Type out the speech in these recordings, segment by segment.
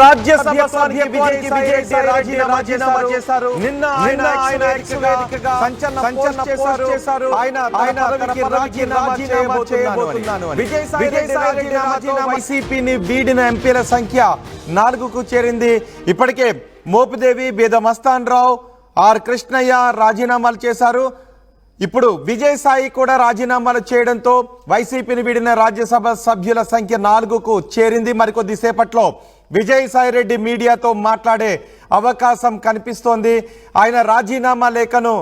రాజ్యసభానికి విజయసాయిరెడ్డి రాజీనామా చేశారు. నిన్న ఆయన వేదికగా సంచలన చేశారు. ఆయన రాజీనామా చేయబోతున్నాను అని. విజయసాయిరెడ్డి రాజీనామా వైసీపీని వీడిన ఎంపీల సంఖ్య 4కు చేరింది. ఇప్పటికే మోపిదేవి, బేద మస్తాన్ రావు, ఆర్ కృష్ణయ్య రాజీనామాలు చేశారు. ఇప్పుడు విజయసాయి కూడా రాజీనామాలు చేయడంతో వైసీపీని వీడిన రాజ్యసభ సభ్యుల సంఖ్య 4కు చేరింది. మరికొద్ది సేపట్లో విజయసాయిరెడ్డి మీడియాతో మాట్లాడే అవకాశం కనిపిస్తోంది. ఆయన రాజీనామా లేఖను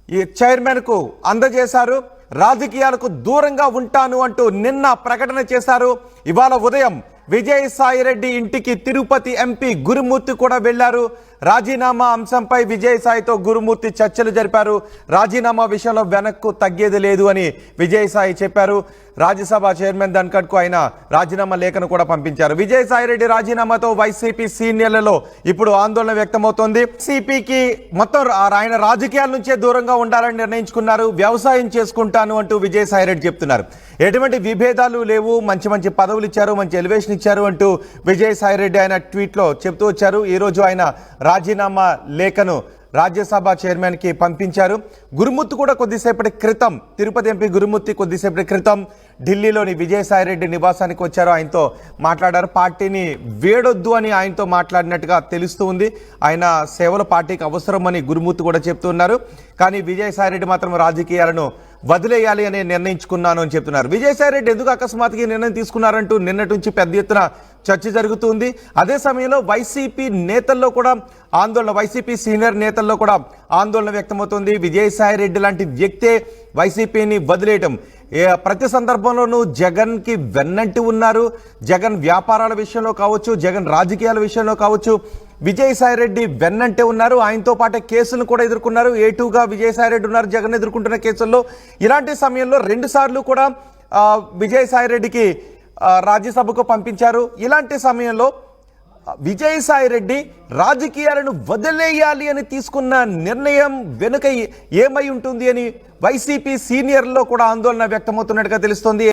ఈ చైర్మన్ కు అందజేశారు. రాజకీయాలకు దూరంగా ఉంటాను అంటూ నిన్న ప్రకటన చేశారు. ఇవాళ ఉదయం విజయసాయిరెడ్డి ఇంటికి తిరుపతి ఎంపీ గురుమూర్తి కూడా వెళ్లారు. రాజీనామా అంశంపై విజయసాయితో గురుమూర్తి చర్చలు జరిపారు. రాజీనామా విషయంలో వెనక్కు తగ్గేది లేదు అని విజయసాయి చెప్పారు. రాజ్యసభ చైర్మన్ ధన్ఖడ్కు ఆయన రాజీనామా లేఖను కూడా పంపించారు. విజయసాయిరెడ్డి రాజీనామాతో వైసీపీ సీనియర్లలో ఇప్పుడు ఆందోళన వ్యక్తమవుతోంది. వైసీపీకి మొత్తం ఆయన రాజకీయాల నుంచే దూరంగా ఉండాలని నిర్ణయించుకున్నారు. వ్యవసాయం చేసుకుంటాను అంటూ విజయసాయిరెడ్డి చెప్తున్నారు. ఎటువంటి విభేదాలు లేవు, మంచి పదవులు ఇచ్చారు, మంచి ఎలివేషన్ ఇచ్చారు అంటూ విజయసాయిరెడ్డి ఆయన ట్వీట్లో చెప్తూ వచ్చారు. ఈ రోజు ఆయన రాజీనామా లేఖను రాజ్యసభ చైర్మన్ కి పంపించారు. గురుమూర్తి కూడా కొద్దిసేపటి క్రితం, తిరుపతి ఎంపీ గురుమూర్తి కొద్దిసేపటి క్రితం ఢిల్లీలోని విజయసాయిరెడ్డి నివాసానికి వచ్చారు. ఆయనతో మాట్లాడారు. పార్టీని వేడొద్దు అని ఆయనతో మాట్లాడినట్టుగా తెలుస్తూ ఉంది. ఆయన సేవల పార్టీకి అవసరమని గురుమూర్తి కూడా చెప్తున్నారు. కానీ విజయసాయిరెడ్డి మాత్రం రాజకీయాలను వదిలేయాలి అని నిర్ణయించుకున్నాను అని చెప్తున్నారు. విజయసాయిరెడ్డి ఎందుకు అకస్మాత్తుగా నిర్ణయం తీసుకున్నారంటూ నిన్నటి నుంచి పెద్ద ఎత్తున చర్చ జరుగుతుంది. అదే సమయంలో వైసీపీ నేతల్లో కూడా ఆందోళన, వైసీపీ సీనియర్ నేతల్లో కూడా ఆందోళన వ్యక్తమవుతుంది. విజయసాయిరెడ్డి లాంటి వ్యక్తే వైసీపీని వదిలేయటం, ప్రతి సందర్భంలోనూ జగన్ కి వెన్నంటి ఉన్నారు. జగన్ వ్యాపారాల విషయంలో కావచ్చు, జగన్ రాజకీయాల విషయంలో కావచ్చు, విజయసాయిరెడ్డి వెన్నంటే ఉన్నారు. ఆయనతో పాటే కేసులను కూడా ఎదుర్కొన్నారు. A2గా విజయసాయిరెడ్డి ఉన్నారు జగన్ ఎదుర్కొంటున్న కేసుల్లో. ఇలాంటి సమయంలో 2 సార్లు కూడా విజయసాయిరెడ్డికి రాజ్యసభకు పంపించారు. ఇలాంటి సమయంలో విజయసాయిరెడ్డి రాజకీయాలను వదిలేయాలి అని తీసుకున్న నిర్ణయం వెనుక ఏమై ఉంటుంది అని వైసీపీ సీనియర్లో కూడా ఆందోళన వ్యక్తమవుతున్నట్టుగా తెలుస్తోంది.